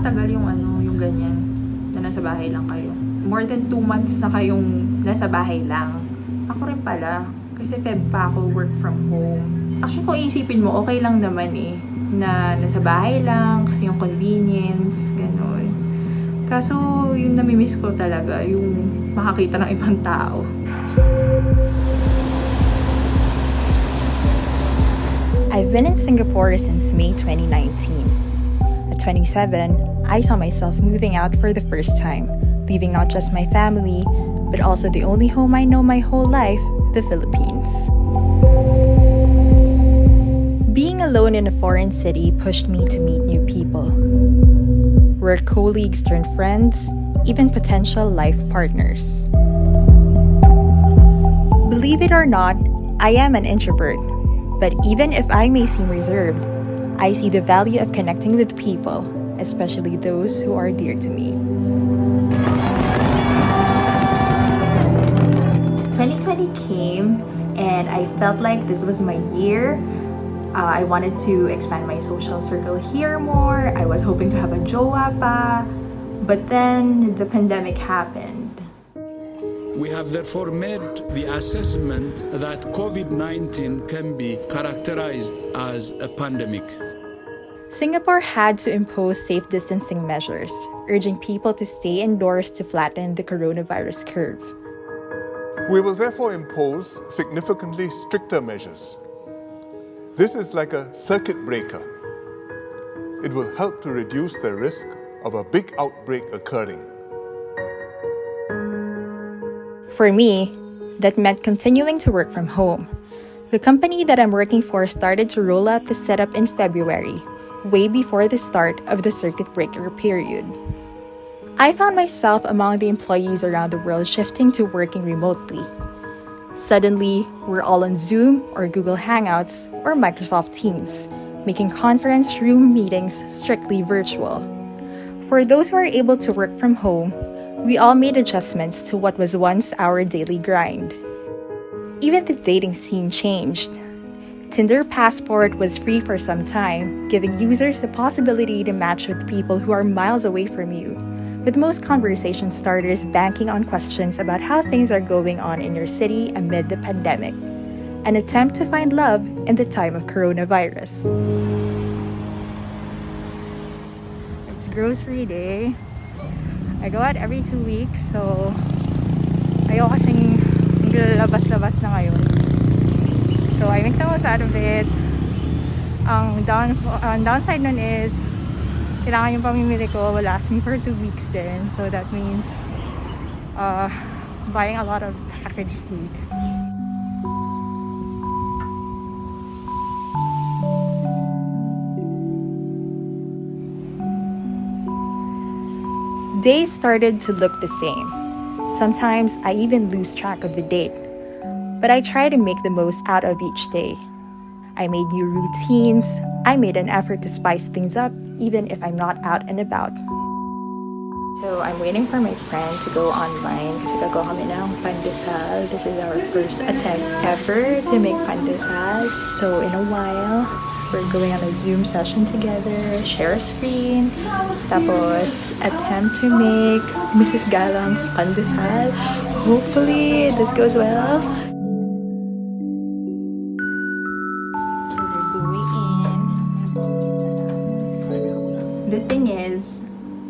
katagal yung yung ganyan, na nasa bahay lang kayo? More than 2 months na kayong nasa bahay lang. Ako rin pala, kasi Feb pa ako work from home. Actually, kung isipin mo, okay lang naman na nasa bahay lang, kasi yung convenience, ganun. Kaso, yung namimiss ko talaga, yung makakita ng ibang tao. I've been in Singapore since May 2019. At 27, I saw myself moving out for the first time, leaving not just my family, but also the only home I know my whole life, the Philippines. Being alone in a foreign city pushed me to meet new people. Work colleagues turned friends, even potential life partners. Believe it or not, I am an introvert. But even if I may seem reserved, I see the value of connecting with people, especially those who are dear to me. 2020 came and I felt like this was my year. I wanted to expand my social circle here more. I was hoping to have a jowa pa. But then the pandemic happened. We have therefore made the assessment that COVID-19 can be characterized as a pandemic. Singapore had to impose safe distancing measures, urging people to stay indoors to flatten the coronavirus curve. We will therefore impose significantly stricter measures. This is like a circuit breaker. It will help to reduce the risk of a big outbreak occurring. For me, that meant continuing to work from home. The company that I'm working for started to roll out the setup in February, way before the start of the circuit breaker period. I found myself among the employees around the world shifting to working remotely. Suddenly, we're all on Zoom or Google Hangouts or Microsoft Teams, making conference room meetings strictly virtual. For those who are able to work from home, we all made adjustments to what was once our daily grind. Even the dating scene changed. Tinder Passport was free for some time, giving users the possibility to match with people who are miles away from you, with most conversation starters banking on questions about how things are going on in your city amid the pandemic, an attempt to find love in the time of coronavirus. It's grocery day. I go out every 2 weeks, so ayoko kasing labas-labas na ngayon. So I make the most out of it. Ang downside nun is, kailangan yung pamimili ko will last me for 2 weeks din. So that means buying a lot of packaged food. Days started to look the same. Sometimes I even lose track of the date. But I try to make the most out of each day. I made new routines. I made an effort to spice things up, even if I'm not out and about. So I'm waiting for my friend to go online kasi gagawa kami ng pandesal. This is our first attempt ever to make pandesal. So in a while, we're going on a Zoom session together, share a screen, tapos attempt to make Mrs. Galang's pandesal. Hopefully, this goes well. So they're going in. The thing is,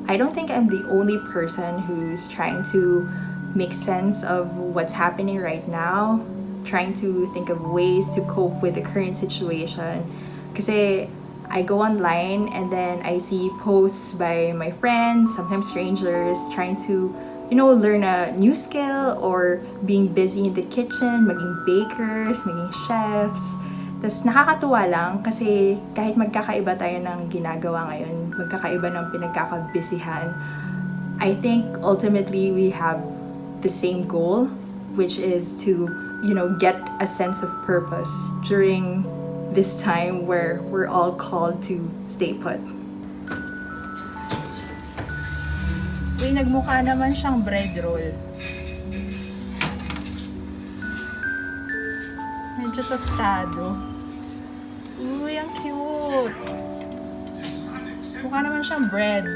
I don't think I'm the only person who's trying to make sense of what's happening right now, trying to think of ways to cope with the current situation. Kasi I go online and then I see posts by my friends, sometimes strangers, trying to, learn a new skill or being busy in the kitchen, maging bakers, maging chefs. Tas nakakatuwa lang kasi kahit magkakaiba tayo ng ginagawa ngayon, magkakaiba ng pinagkakabisihan, I think ultimately we have the same goal, which is to, get a sense of purpose during this time where we're all called to stay put. Uy, nagmukha naman siyang bread roll. Medyo tostado. Uy, ang cute! Mukha naman siyang bread.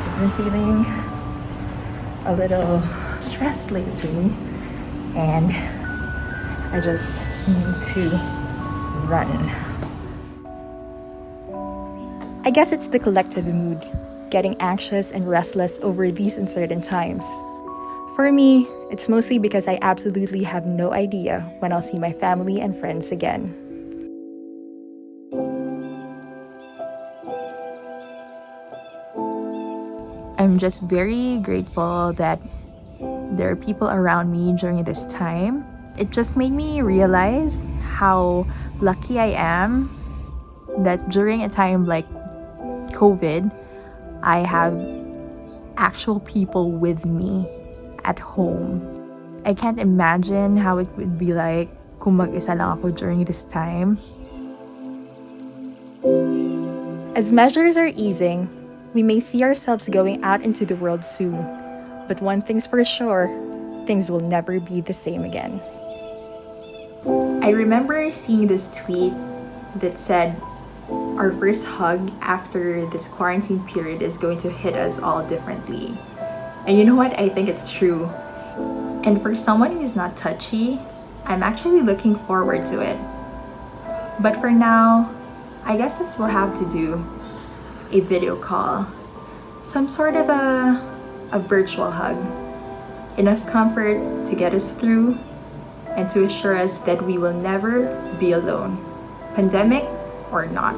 I've been feeling a little stressed lately, and I just need to run. I guess it's the collective mood, getting anxious and restless over these uncertain times. For me, it's mostly because I absolutely have no idea when I'll see my family and friends again. I'm just very grateful that there are people around me during this time. It just made me realize how lucky I am that during a time like COVID, I have actual people with me at home. I can't imagine how it would be like kung mag-isa lang ako during this time. As measures are easing, we may see ourselves going out into the world soon. But one thing's for sure, things will never be the same again. I remember seeing this tweet that said, our first hug after this quarantine period is going to hit us all differently. And you know what? I think it's true. And for someone who's not touchy, I'm actually looking forward to it. But for now, I guess this will have to do. A video call. Some sort of a virtual hug. Enough comfort to get us through and to assure us that we will never be alone, pandemic or not.